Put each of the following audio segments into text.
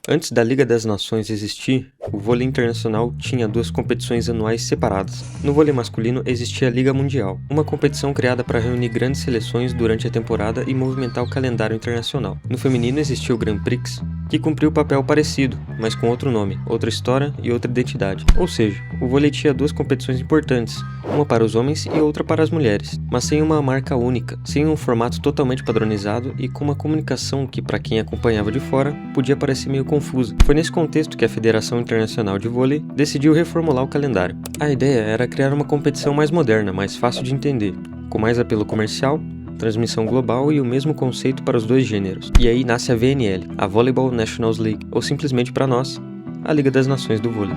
Antes da Liga das Nações existir, o vôlei internacional tinha duas competições anuais separadas. No vôlei masculino existia a Liga Mundial, uma competição criada para reunir grandes seleções durante a temporada e movimentar o calendário internacional. No feminino existia o Grand Prix, que cumpriu um papel parecido, mas com outro nome, outra história e outra identidade. Ou seja, o vôlei tinha duas competições importantes, uma para os homens e outra para as mulheres, mas sem uma marca única, sem um formato totalmente padronizado e com uma comunicação que, para quem acompanhava de fora, podia parecer meio confusa. Foi nesse contexto que a Federação Internacional de Vôlei decidiu reformular o calendário. A ideia era criar uma competição mais moderna, mais fácil de entender, com mais apelo comercial, transmissão global e o mesmo conceito para os dois gêneros. E aí nasce a VNL, a Volleyball Nationals League, ou simplesmente para nós, a Liga das Nações do Vôlei.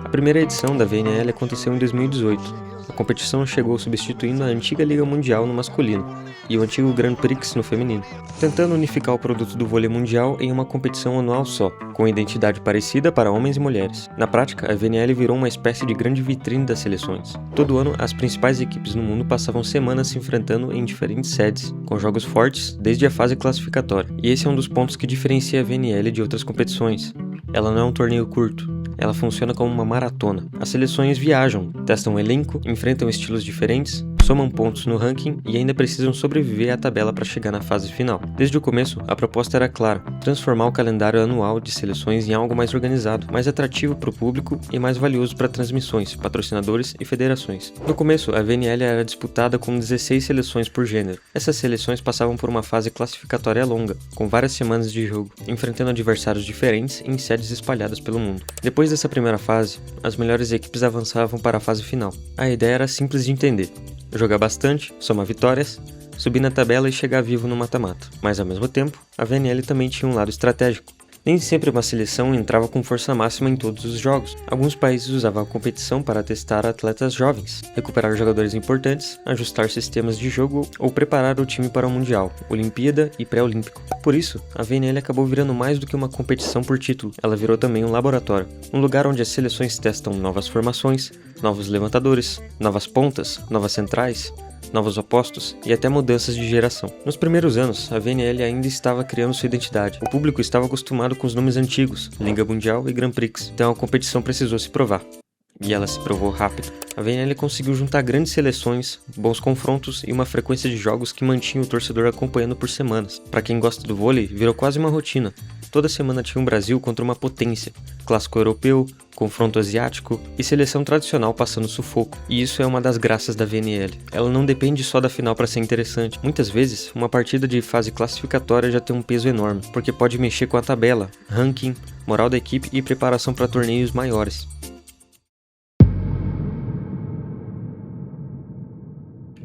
A primeira edição da VNL aconteceu em 2018. A competição chegou substituindo a antiga Liga Mundial no masculino e o antigo Grand Prix no feminino, tentando unificar o produto do vôlei mundial em uma competição anual só, com identidade parecida para homens e mulheres. Na prática, a VNL virou uma espécie de grande vitrine das seleções. Todo ano, as principais equipes no mundo passavam semanas se enfrentando em diferentes sedes, com jogos fortes desde a fase classificatória. E esse é um dos pontos que diferencia a VNL de outras competições. Ela não é um torneio curto. Ela funciona como uma maratona. As seleções viajam, testam o elenco, enfrentam estilos diferentes, somam pontos no ranking e ainda precisam sobreviver à tabela para chegar na fase final. Desde o começo, a proposta era clara: transformar o calendário anual de seleções em algo mais organizado, mais atrativo para o público e mais valioso para transmissões, patrocinadores e federações. No começo, a VNL era disputada com 16 seleções por gênero. Essas seleções passavam por uma fase classificatória longa, com várias semanas de jogo, enfrentando adversários diferentes em sedes espalhadas pelo mundo. Depois dessa primeira fase, as melhores equipes avançavam para a fase final. A ideia era simples de entender: jogar bastante, somar vitórias, subir na tabela e chegar vivo no mata-mata. Mas ao mesmo tempo, a VNL também tinha um lado estratégico. Nem sempre uma seleção entrava com força máxima em todos os jogos. Alguns países usavam a competição para testar atletas jovens, recuperar jogadores importantes, ajustar sistemas de jogo ou preparar o time para o Mundial, Olimpíada e Pré-Olímpico. Por isso, a VNL acabou virando mais do que uma competição por título. Ela virou também um laboratório, um lugar onde as seleções testam novas formações, novos levantadores, novas pontas, novas centrais, novos opostos e até mudanças de geração. Nos primeiros anos, a VNL ainda estava criando sua identidade. O público estava acostumado com os nomes antigos, Liga Mundial e Grand Prix, então a competição precisou se provar. E ela se provou rápido. A VNL conseguiu juntar grandes seleções, bons confrontos e uma frequência de jogos que mantinha o torcedor acompanhando por semanas. Para quem gosta do vôlei, virou quase uma rotina. Toda semana tinha um Brasil contra uma potência, clássico europeu, confronto asiático e seleção tradicional passando sufoco. E isso é uma das graças da VNL. Ela não depende só da final para ser interessante. Muitas vezes, uma partida de fase classificatória já tem um peso enorme, porque pode mexer com a tabela, ranking, moral da equipe e preparação para torneios maiores.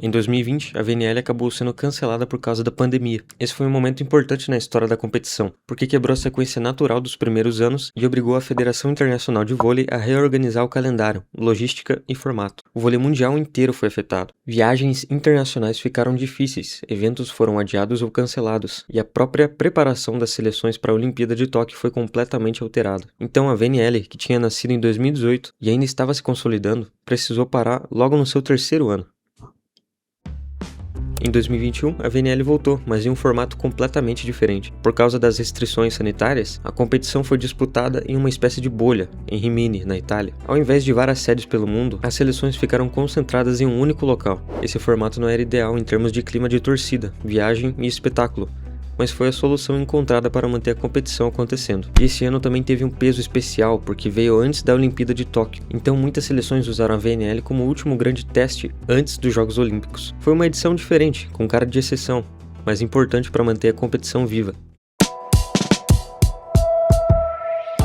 Em 2020, a VNL acabou sendo cancelada por causa da pandemia. Esse foi um momento importante na história da competição, porque quebrou a sequência natural dos primeiros anos e obrigou a Federação Internacional de Vôlei a reorganizar o calendário, logística e formato. O vôlei mundial inteiro foi afetado. Viagens internacionais ficaram difíceis, eventos foram adiados ou cancelados, e a própria preparação das seleções para a Olimpíada de Tóquio foi completamente alterada. Então a VNL, que tinha nascido em 2018 e ainda estava se consolidando, precisou parar logo no seu terceiro ano. Em 2021, a VNL voltou, mas em um formato completamente diferente. Por causa das restrições sanitárias, a competição foi disputada em uma espécie de bolha, em Rimini, na Itália. Ao invés de várias sedes pelo mundo, as seleções ficaram concentradas em um único local. Esse formato não era ideal em termos de clima de torcida, viagem e espetáculo, mas foi a solução encontrada para manter a competição acontecendo. E esse ano também teve um peso especial, porque veio antes da Olimpíada de Tóquio, então muitas seleções usaram a VNL como o último grande teste antes dos Jogos Olímpicos. Foi uma edição diferente, com cara de exceção, mas importante para manter a competição viva.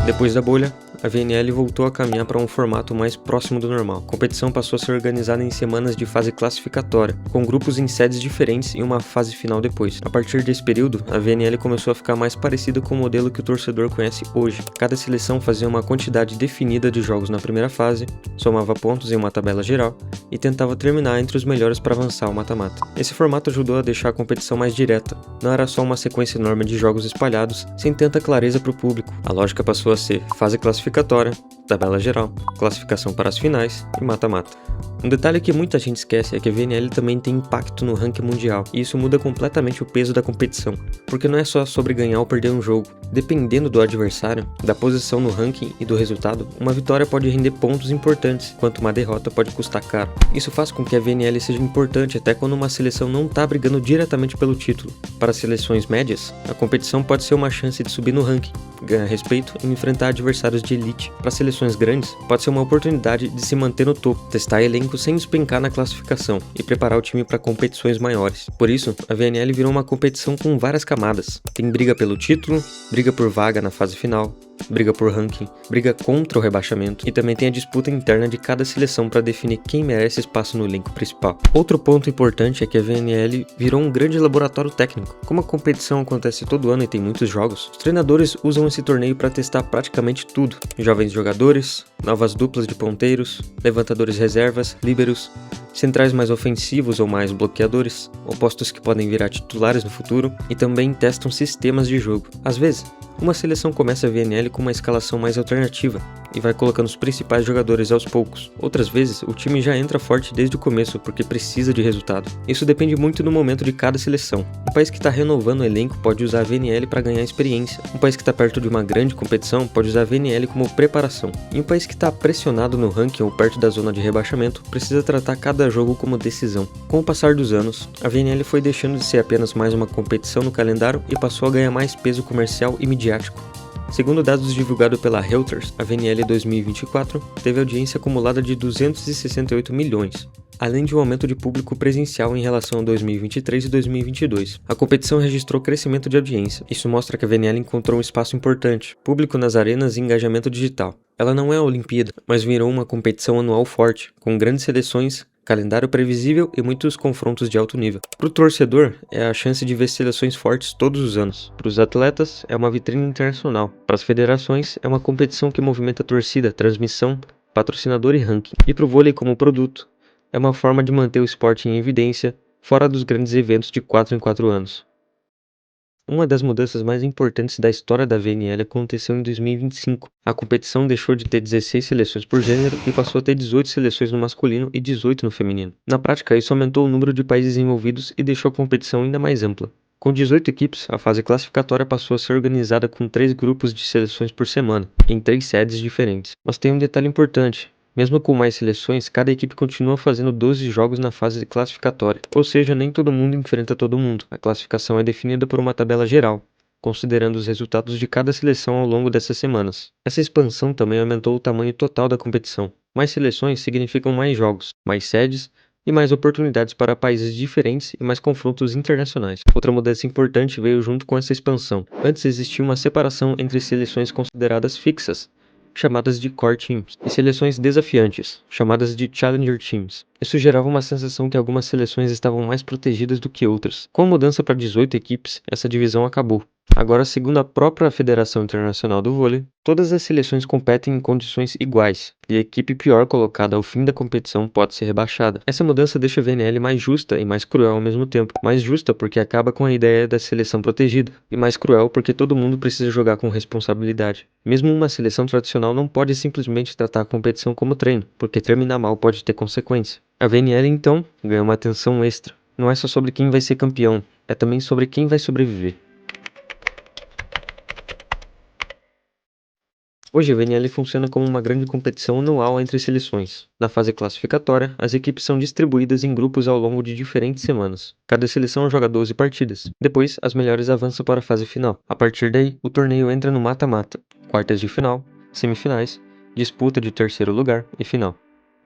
Depois da bolha, a VNL voltou a caminhar para um formato mais próximo do normal. A competição passou a ser organizada em semanas de fase classificatória, com grupos em sedes diferentes e uma fase final depois. A partir desse período, a VNL começou a ficar mais parecida com o modelo que o torcedor conhece hoje. Cada seleção fazia uma quantidade definida de jogos na primeira fase, somava pontos em uma tabela geral e tentava terminar entre os melhores para avançar ao mata-mata. Esse formato ajudou a deixar a competição mais direta. Não era só uma sequência enorme de jogos espalhados, sem tanta clareza para o público. A lógica passou a ser fase classificatória, tabela geral, classificação para as finais e mata-mata. Um detalhe que muita gente esquece é que a VNL também tem impacto no ranking mundial, e isso muda completamente o peso da competição, porque não é só sobre ganhar ou perder um jogo. Dependendo do adversário, da posição no ranking e do resultado, uma vitória pode render pontos importantes, enquanto uma derrota pode custar caro. Isso faz com que a VNL seja importante até quando uma seleção não está brigando diretamente pelo título. Para seleções médias, a competição pode ser uma chance de subir no ranking, ganhar respeito e enfrentar adversários de elite. Para seleções grandes, pode ser uma oportunidade de se manter no topo, testar elenco sem despencar na classificação e preparar o time para competições maiores. Por isso, a VNL virou uma competição com várias camadas. Tem briga pelo título, briga por vaga na fase final, briga por ranking, briga contra o rebaixamento e também tem a disputa interna de cada seleção para definir quem merece espaço no elenco principal. Outro ponto importante é que a VNL virou um grande laboratório técnico. Como a competição acontece todo ano e tem muitos jogos, os treinadores usam esse torneio para testar praticamente tudo: jovens jogadores, novas duplas de ponteiros, levantadores reservas, líberos, centrais mais ofensivos ou mais bloqueadores, opostos que podem virar titulares no futuro, e também testam sistemas de jogo. Às vezes, uma seleção começa a VNL com uma escalação mais alternativa e vai colocando os principais jogadores aos poucos. Outras vezes, o time já entra forte desde o começo porque precisa de resultado. Isso depende muito do momento de cada seleção. Um país que está renovando o elenco pode usar a VNL para ganhar experiência. Um país que está perto de uma grande competição pode usar a VNL como preparação. E um país que está pressionado no ranking ou perto da zona de rebaixamento precisa tratar cada jogo como decisão. Com o passar dos anos, a VNL foi deixando de ser apenas mais uma competição no calendário e passou a ganhar mais peso comercial e midiático. Segundo dados divulgados pela Reuters, a VNL 2024 teve audiência acumulada de 268 milhões, além de um aumento de público presencial em relação a 2023 e 2022. A competição registrou crescimento de audiência. Isso mostra que a VNL encontrou um espaço importante, público nas arenas e engajamento digital. Ela não é a Olimpíada, mas virou uma competição anual forte, com grandes seleções, calendário previsível e muitos confrontos de alto nível. Para o torcedor, é a chance de ver seleções fortes todos os anos. Para os atletas, é uma vitrine internacional. Para as federações, é uma competição que movimenta torcida, transmissão, patrocinador e ranking. E para o vôlei como produto, é uma forma de manter o esporte em evidência, fora dos grandes eventos de 4 em 4 anos. Uma das mudanças mais importantes da história da VNL aconteceu em 2025. A competição deixou de ter 16 seleções por gênero e passou a ter 18 seleções no masculino e 18 no feminino. Na prática, isso aumentou o número de países envolvidos e deixou a competição ainda mais ampla. Com 18 equipes, a fase classificatória passou a ser organizada com 3 grupos de seleções por semana, em 3 sedes diferentes. Mas tem um detalhe importante. Mesmo com mais seleções, cada equipe continua fazendo 12 jogos na fase classificatória, ou seja, nem todo mundo enfrenta todo mundo. A classificação é definida por uma tabela geral, considerando os resultados de cada seleção ao longo dessas semanas. Essa expansão também aumentou o tamanho total da competição. Mais seleções significam mais jogos, mais sedes e mais oportunidades para países diferentes e mais confrontos internacionais. Outra mudança importante veio junto com essa expansão. Antes existia uma separação entre seleções consideradas fixas, chamadas de Core Teams, e seleções desafiantes, chamadas de Challenger Teams. Isso gerava uma sensação que algumas seleções estavam mais protegidas do que outras. Com a mudança para 18 equipes, essa divisão acabou. Agora, segundo a própria Federação Internacional do Vôlei, todas as seleções competem em condições iguais, e a equipe pior colocada ao fim da competição pode ser rebaixada. Essa mudança deixa a VNL mais justa e mais cruel ao mesmo tempo. Mais justa porque acaba com a ideia da seleção protegida, e mais cruel porque todo mundo precisa jogar com responsabilidade. Mesmo uma seleção tradicional não pode simplesmente tratar a competição como treino, porque terminar mal pode ter consequência. A VNL, então, ganha uma atenção extra. Não é só sobre quem vai ser campeão, é também sobre quem vai sobreviver. Hoje a VNL funciona como uma grande competição anual entre seleções. Na fase classificatória, as equipes são distribuídas em grupos ao longo de diferentes semanas. Cada seleção joga 12 partidas. Depois, as melhores avançam para a fase final. A partir daí, o torneio entra no mata-mata, quartas de final, semifinais, disputa de terceiro lugar e final.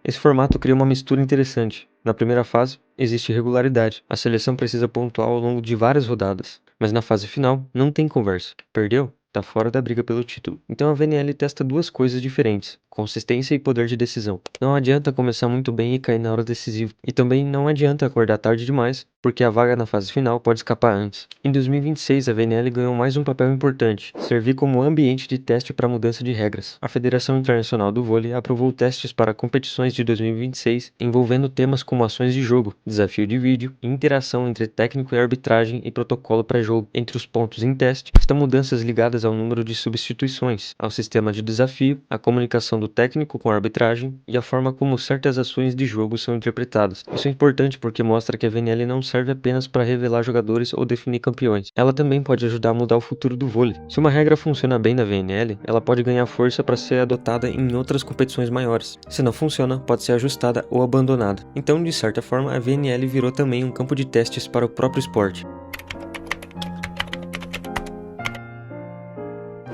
Esse formato cria uma mistura interessante. Na primeira fase, existe regularidade. A seleção precisa pontuar ao longo de várias rodadas. Mas na fase final, não tem conversa. Perdeu? Tá fora da briga pelo título. Então a VNL testa duas coisas diferentes: consistência e poder de decisão. Não adianta começar muito bem e cair na hora decisiva. E também não adianta acordar tarde demais porque a vaga na fase final pode escapar antes. Em 2026, a VNL ganhou mais um papel importante, servir como ambiente de teste para mudança de regras. A Federação Internacional do Vôlei aprovou testes para competições de 2026 envolvendo temas como ações de jogo, desafio de vídeo, interação entre técnico e arbitragem e protocolo pré-jogo. Entre os pontos em teste estão mudanças ligadas ao número de substituições, ao sistema de desafio, a comunicação do técnico com a arbitragem e a forma como certas ações de jogo são interpretadas. Isso é importante porque mostra que a VNL não serve apenas para revelar jogadores ou definir campeões. Ela também pode ajudar a mudar o futuro do vôlei. Se uma regra funciona bem na VNL, ela pode ganhar força para ser adotada em outras competições maiores. Se não funciona, pode ser ajustada ou abandonada. Então, de certa forma, a VNL virou também um campo de testes para o próprio esporte.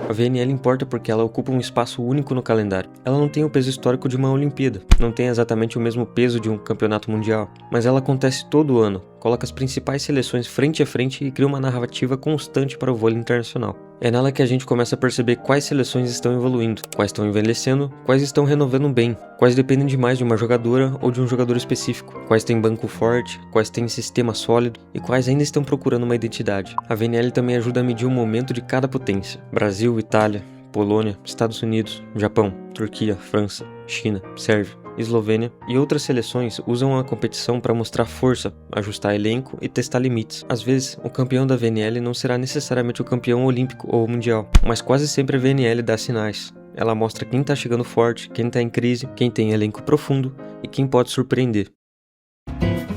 A VNL importa porque ela ocupa um espaço único no calendário. Ela não tem o peso histórico de uma Olimpíada, não tem exatamente o mesmo peso de um campeonato mundial, mas ela acontece todo ano, coloca as principais seleções frente a frente e cria uma narrativa constante para o vôlei internacional. É nela que a gente começa a perceber quais seleções estão evoluindo, quais estão envelhecendo, quais estão renovando bem, quais dependem demais de uma jogadora ou de um jogador específico, quais têm banco forte, quais têm sistema sólido e quais ainda estão procurando uma identidade. A VNL também ajuda a medir o momento de cada potência. Brasil, Itália, Polônia, Estados Unidos, Japão, Turquia, França, China, Sérvia, Eslovênia e outras seleções usam a competição para mostrar força, ajustar elenco e testar limites. Às vezes, o campeão da VNL não será necessariamente o campeão olímpico ou mundial, mas quase sempre a VNL dá sinais. Ela mostra quem está chegando forte, quem está em crise, quem tem elenco profundo e quem pode surpreender.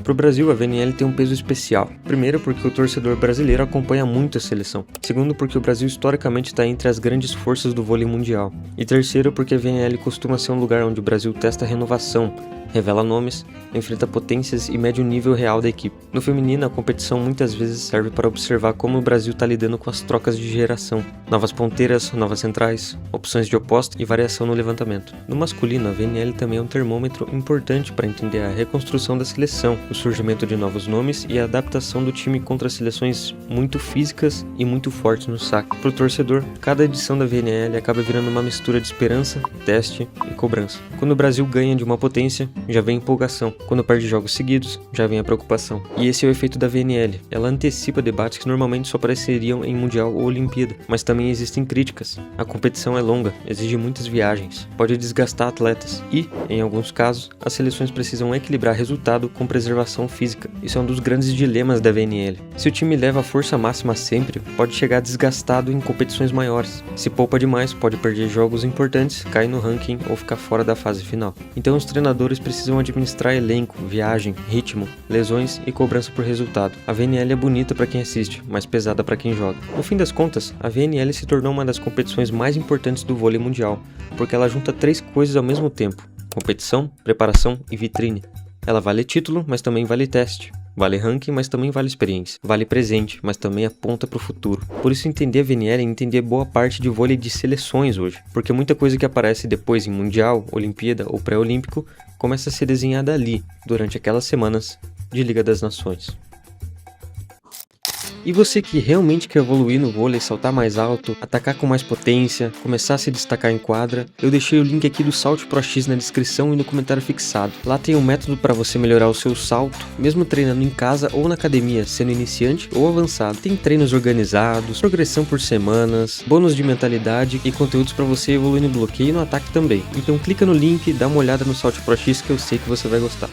Para o Brasil, a VNL tem um peso especial. Primeiro, porque o torcedor brasileiro acompanha muito a seleção. Segundo, porque o Brasil historicamente está entre as grandes forças do vôlei mundial. E terceiro, porque a VNL costuma ser um lugar onde o Brasil testa renovação, revela nomes, enfrenta potências e mede o nível real da equipe. No feminino, a competição muitas vezes serve para observar como o Brasil está lidando com as trocas de geração. Novas ponteiras, novas centrais, opções de oposta e variação no levantamento. No masculino, a VNL também é um termômetro importante para entender a reconstrução da seleção, o surgimento de novos nomes e a adaptação do time contra seleções muito físicas e muito fortes no saque. Para o torcedor, cada edição da VNL acaba virando uma mistura de esperança, teste e cobrança. Quando o Brasil ganha de uma potência, já vem empolgação. Quando perde jogos seguidos, já vem a preocupação. E esse é o efeito da VNL. Ela antecipa debates que normalmente só apareceriam em Mundial ou Olimpíada, mas também existem críticas. A competição é longa, exige muitas viagens, pode desgastar atletas e, em alguns casos, as seleções precisam equilibrar resultado com preservação física. Isso é um dos grandes dilemas da VNL. Se o time leva a força máxima sempre, pode chegar desgastado em competições maiores. Se poupa demais, pode perder jogos importantes, cair no ranking ou ficar fora da fase final. Então os treinadores precisam administrar elenco, viagem, ritmo, lesões e cobrança por resultado. A VNL é bonita para quem assiste, mas pesada para quem joga. No fim das contas, a VNL se tornou uma das competições mais importantes do vôlei mundial, porque ela junta 3 coisas ao mesmo tempo: competição, preparação e vitrine. Ela vale título, mas também vale teste. Vale ranking, mas também vale experiência. Vale presente, mas também aponta para o futuro. Por isso entender a VNL é entender boa parte de vôlei de seleções hoje. Porque muita coisa que aparece depois em Mundial, Olimpíada ou Pré-Olímpico começa a ser desenhada ali, durante aquelas semanas de Liga das Nações. E você que realmente quer evoluir no vôlei, saltar mais alto, atacar com mais potência, começar a se destacar em quadra, eu deixei o link aqui do Salt Pro X na descrição e no comentário fixado. Lá tem um método para você melhorar o seu salto, mesmo treinando em casa ou na academia, sendo iniciante ou avançado. Tem treinos organizados, progressão por semanas, bônus de mentalidade e conteúdos para você evoluir no bloqueio e no ataque também. Então clica no link e dá uma olhada no Salt Pro X que eu sei que você vai gostar.